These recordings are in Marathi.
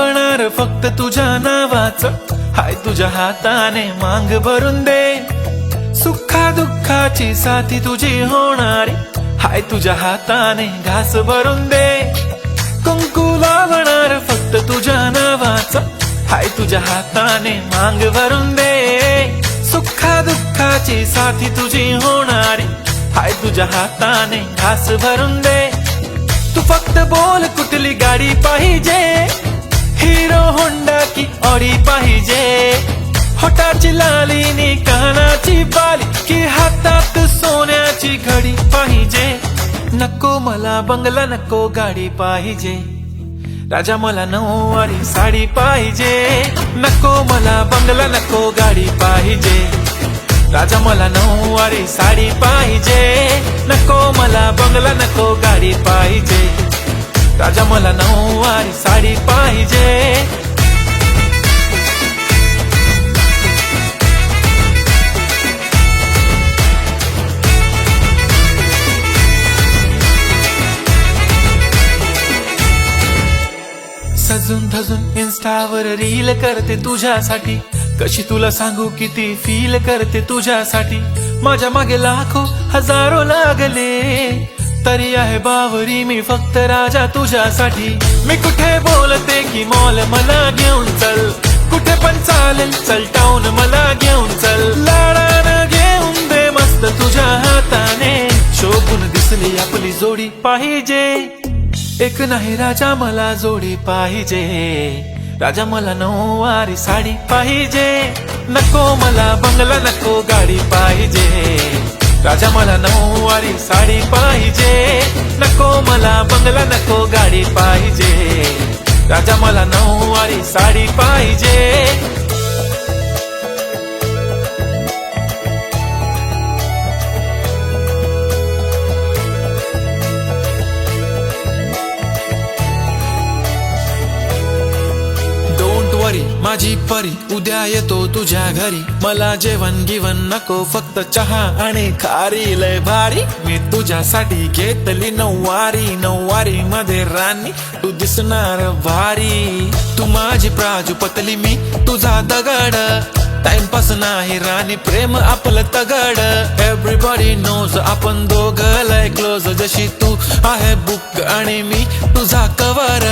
लावणार फक्त तुझ्या नावाचं, हाय तुझ्या हाताने मांग भरून दे। सुखा दुःखाची साथी तुझी होणारी, हाय तुझ्या हाताने घास भरून दे। कुंकू लावणार फक्त तुझ्या नावाचं, हाय तुझ्या हाताने मांग भरून दे। सुखा दुःखाची साथी तुझी होणारी, हाय तुझ्या हाताने घास भरून दे। तू फक्त बोल कुठली गाडी पाहिजे, हिरो होंडा की ऑडी पाहिजे। होटाची लाली नी कानाची बाली, की हातात सोन्याची घडी पाहिजे। नको मला बंगला, नको गाडी पाहिजे, राजा मला नऊवारी साडी पाहिजे। नको मला बंगला, नको गाडी पाहिजे, राजा मला नऊवारी साडी पाहिजे। नको मला बंगला, नको गाडी पाहिजे, राजा मला नऊवारी साडी पाहिजे। सजून धजून इन्स्टावर रील करते तुझ्यासाठी, कशी तुला सांगू किती फील करते तुझ्यासाठी। माझ्या मागे लाखो हजारो लागले, तरी आहे बावरी मी फक्त राजा तुझ्यासाठी। मी कुठे बोलते की मॉल मला घेऊन चल, कुठे पण चालेल चल टाऊन मला घेऊन चल। लाडानं घेऊन दे मस्त तुझ्या हाताने, शोभून दिसली आपली जोडी पाहिजे। एक नाही राजा मला जोडी पाहिजे, राजा मला नऊवारी साडी पाहिजे। नको मला बंगला, नको गाडी पाहिजे, राजा मला नऊवारी साडी पाहिजे। नको मला बंगला, नको गाडी पाहिजे, राजा मला नऊवारी साडी पाहिजे। माझी परी उद्या येतो तुझ्या घरी, मला जेवण गिवण नको फक्त चहा आणि खारी लय भारी। मी तुझ्यासाठी घेतली नऊवारी, नऊवारी मध्ये राणी तू दिसणार भारी। तू माझी प्राजूपतली, मी तुझा दगड, टाइमपास नाही राणी प्रेम आपलं तगड। एव्हरीबॉडी नोज आपण दोघं लय क्लोज, जशी तू आहे बुक आणि मी तुझा कवर।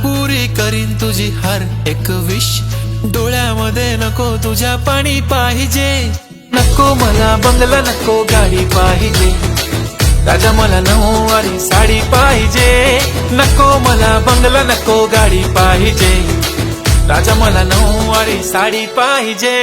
पुरी करीन तुझी हर एक विश, डोळ्यामध्ये नको तुझ्या पाणी पाहिजे। नको मला बंगला, नको गाडी पाहिजे, राजा मला नऊवारी साडी पाहिजे। नको मला बंगला, नको गाडी पाहिजे, राजा मला नऊवारी साडी पाहिजे।